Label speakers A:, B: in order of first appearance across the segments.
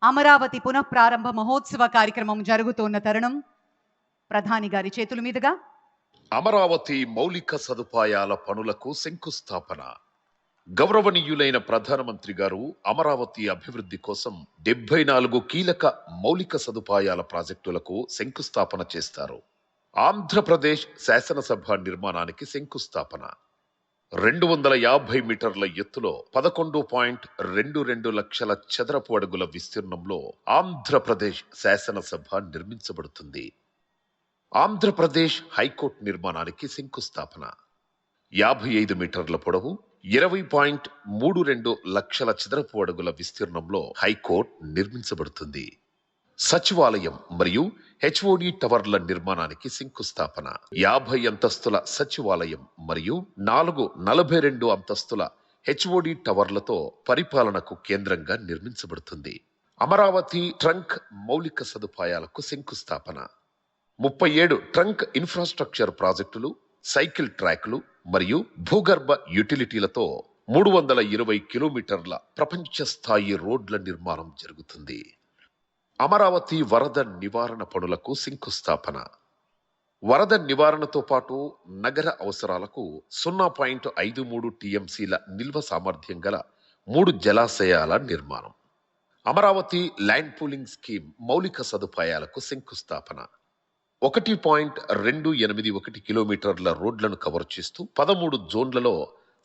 A: అమరావతి పునఃప్రారంభ మహోత్సవ కార్యక్రమం జరుగుతున్న తరుణం ప్రధాని గారి చేతుల మీదుగా
B: అమరావతి మౌలిక సదుపాయాల పనులకు శంకుస్థాపన. గౌరవనీయులైన ప్రధానమంత్రి గారు అమరావతి అభివృద్ధి కోసం 74 కీలక మౌలిక సదుపాయాల ప్రాజెక్టులకు శంకుస్థాపన చేస్తారు. ఆంధ్రప్రదేశ్ శాసనసభ నిర్మాణానికి శంకుస్థాపన. 250 మీటర్ల ఎత్తులో 11.22 లక్షల చదరపు అడుగుల విస్తీర్ణంలో ఆంధ్రప్రదేశ్ శాసనసభ నిర్మించబడుతుంది. ఆంధ్రప్రదేశ్ హైకోర్టు నిర్మాణానికి శంకుస్థాపన. 55 మీటర్ల పొడవు 20.32 లక్షల చదరపు అడుగుల విస్తీర్ణంలో హైకోర్టు నిర్మించబడుతుంది. సచివాలయం మరియు హెచ్ఓడి టవర్ల నిర్మాణానికి శంకుస్థాపన. 50 అంతస్తుల సచివాలయం మరియు 42 అంతస్తుల హెచ్ఓడి టవర్లతో పరిపాలనకు కేంద్రంగా నిర్మించబడుతుంది. అమరావతి ట్రంక్ మౌలిక సదుపాయాలకు శంకుస్థాపన. 37 ట్రంక్ ఇన్ఫ్రాస్ట్రక్చర్ ప్రాజెక్టులు, సైకిల్ ట్రాక్లు మరియు భూగర్భ యుటిలిటీలతో 320 కిలోమీటర్ల ప్రపంచ స్థాయి రోడ్ల నిర్మాణం జరుగుతుంది. అమరావతి వరద నివారణ పనులకు శంకుస్థాపన. వరద నివారణతో పాటు నగర అవసరాలకు 0.53 టీఎంసీల నిల్వ సామర్థ్యం గల 3 జలాశయాల నిర్మాణం. అమరావతి ల్యాండ్ పూలింగ్ స్కీమ్ మౌలిక సదుపాయాలకు శంకుస్థాపన. 1.281 కిలోమీటర్ల రోడ్లను కవర్ చేస్తూ 13 జోన్లలో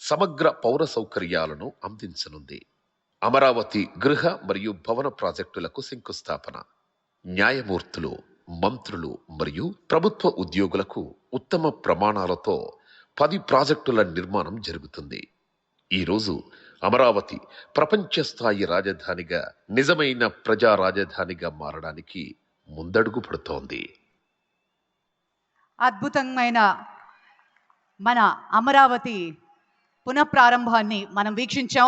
B: సమగ్ర పౌర సౌకర్యాలను అందించనుంది. అమరావతి గృహ మరియు భవన ప్రాజెక్టులకు శంకుస్థాపన. న్యాయమూర్తులు, మంత్రులు మరియు ప్రభుత్వ ఉద్యోగులకు ఉత్తమ ప్రమాణాలతో 10 ప్రాజెక్టుల నిర్మాణం జరుగుతుంది. ఈరోజు అమరావతి ప్రపంచ స్థాయి రాజధానిగా, నిజమైన ప్రజా రాజధానిగా మారడానికి ముందడుగు పడుతోంది.
A: అద్భుతమైన మన అమరావతి పునఃప్రారంభాన్ని మనం వీక్షించాం.